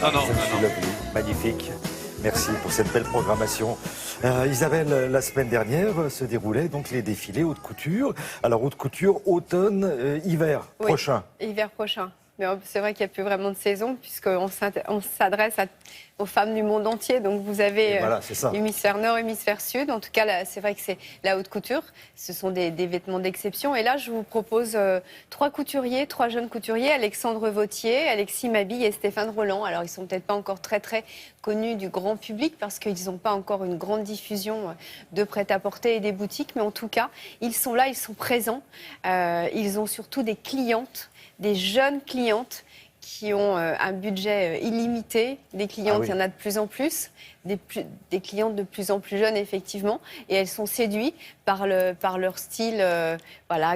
Non, non, Thank you, non. lovely. Magnifique. Merci pour cette belle programmation. Isabelle, la semaine dernière se déroulaient donc les défilés haute couture. Alors haute couture, automne, hiver prochain. Hiver prochain. Mais c'est vrai qu'il n'y a plus vraiment de saison puisqu'on s'adresse aux femmes du monde entier. Donc vous avez hémisphère nord, hémisphère sud. En tout cas, là, c'est vrai que c'est la haute couture. Ce sont des vêtements d'exception. Et là, je vous propose trois jeunes couturiers, Alexandre Vauthier, Alexis Mabille et Stéphane Roland. Alors, ils ne sont peut-être pas encore très, très connus du grand public parce qu'ils n'ont pas encore une grande diffusion de prêt-à-porter et des boutiques. Mais en tout cas, ils sont là, ils sont présents. Ils ont surtout des clientes, des jeunes clientes qui ont un budget illimité, des clientes, il y en a de plus en plus, des clientes de plus en plus jeunes, effectivement, et elles sont séduites par leur style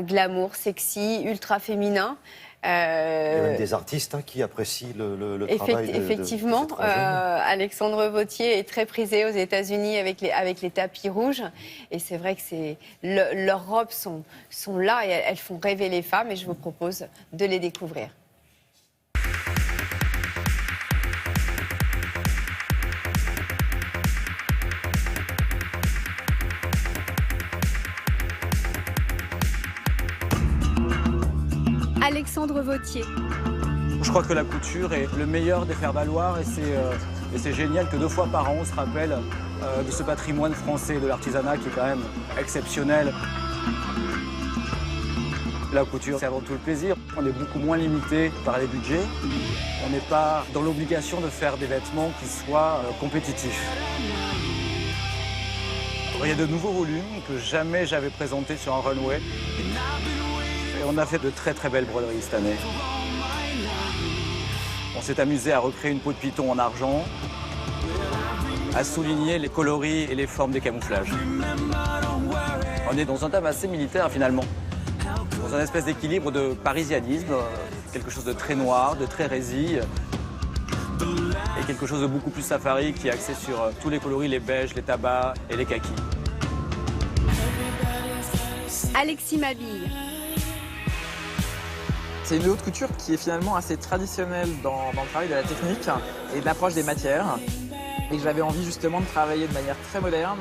glamour, sexy, ultra féminin. Il y a même des artistes qui apprécient le travail effectivement, de ces trois jeunes. Alexandre Vauthier est très prisé aux États-Unis avec les tapis rouges. Et c'est vrai que leurs robes sont là et elles font rêver les femmes. Et je vous propose de les découvrir. Alexandre Vauthier. Je crois que la couture est le meilleur des faire-valoir et c'est génial que 2 fois par an on se rappelle de ce patrimoine français de l'artisanat qui est quand même exceptionnel. La couture, c'est avant tout le plaisir. On est beaucoup moins limité par les budgets. On n'est pas dans l'obligation de faire des vêtements qui soient compétitifs. Il y a de nouveaux volumes que jamais j'avais présentés sur un runway. Et on a fait de très très belles broderies cette année. On s'est amusé à recréer une peau de python en argent, à souligner les coloris et les formes des camouflages. On est dans un thème assez militaire finalement, dans un espèce d'équilibre de parisianisme, quelque chose de très noir, de très résille, et quelque chose de beaucoup plus safari qui est axé sur tous les coloris, les beiges, les tabacs et les kakis. Alexis Mabille. C'est une haute couture qui est finalement assez traditionnelle dans le travail de la technique et de l'approche des matières. Et j'avais envie justement de travailler de manière très moderne,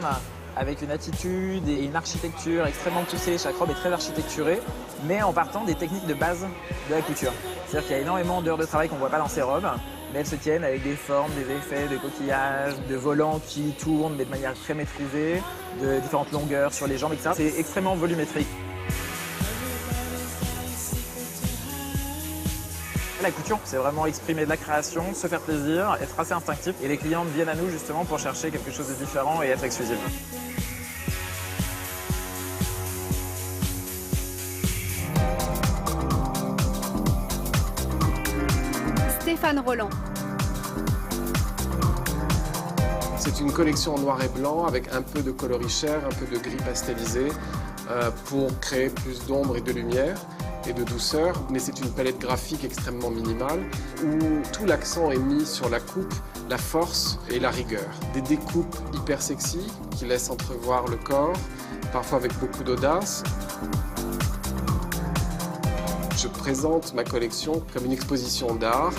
avec une attitude et une architecture extrêmement poussée. Chaque robe est très architecturée, mais en partant des techniques de base de la couture. C'est-à-dire qu'il y a énormément d'heures de travail qu'on ne voit pas dans ces robes, mais elles se tiennent avec des formes, des effets, des coquillages, de volants qui tournent, mais de manière très maîtrisée, de différentes longueurs sur les jambes, etc. C'est extrêmement volumétrique. La couture, c'est vraiment exprimer de la création, se faire plaisir, être assez instinctif. Et les clientes viennent à nous justement pour chercher quelque chose de différent et être exclusives. Stéphane Roland. C'est une collection en noir et blanc avec un peu de coloris chair, un peu de gris pastelisé pour créer plus d'ombre et de lumière et de douceur, mais c'est une palette graphique extrêmement minimale où tout l'accent est mis sur la coupe, la force et la rigueur. Des découpes hyper sexy qui laissent entrevoir le corps, parfois avec beaucoup d'audace. Je présente ma collection comme une exposition d'art.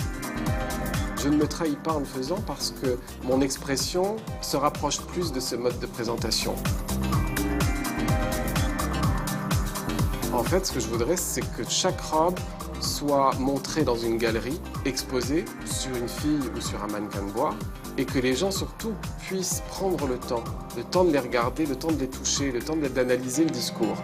Je ne me trahis pas en le faisant parce que mon expression se rapproche plus de ce mode de présentation. En fait, ce que je voudrais, c'est que chaque robe soit montrée dans une galerie, exposée sur une fille ou sur un mannequin de bois, et que les gens surtout puissent prendre le temps de les regarder, le temps de les toucher, le temps d'analyser le discours.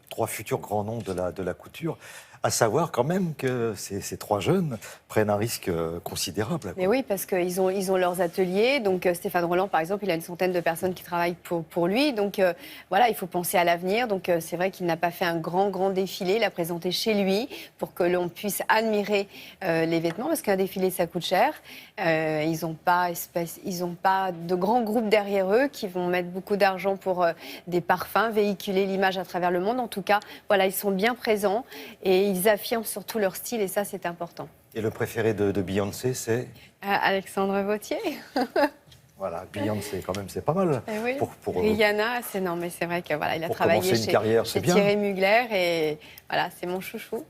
Trois futurs grands noms de la couture. À savoir quand même que ces trois jeunes prennent un risque considérable. Mais oui, parce qu'ils ont leurs ateliers. Donc Stéphane Roland, par exemple, il a une centaine de personnes qui travaillent pour lui. Donc voilà, il faut penser à l'avenir. Donc c'est vrai qu'il n'a pas fait un grand défilé. Il a présenté chez lui pour que l'on puisse admirer les vêtements. Parce qu'un défilé, ça coûte cher. Ils n'ont pas de grands groupes derrière eux qui vont mettre beaucoup d'argent pour des parfums, véhiculer l'image à travers le monde. En tout cas, voilà, ils sont bien présents et ils affirment surtout leur style et ça, c'est important. Et le préféré de Beyoncé, c'est Alexandre Vauthier. Voilà, Beyoncé, quand même, c'est pas mal. Oui. Rihanna, c'est non, mais c'est vrai que voilà, il a travaillé chez bien. Thierry Mugler et voilà, c'est mon chouchou.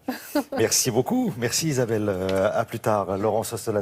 Merci beaucoup, merci Isabelle. À plus tard, Laurence Ostola.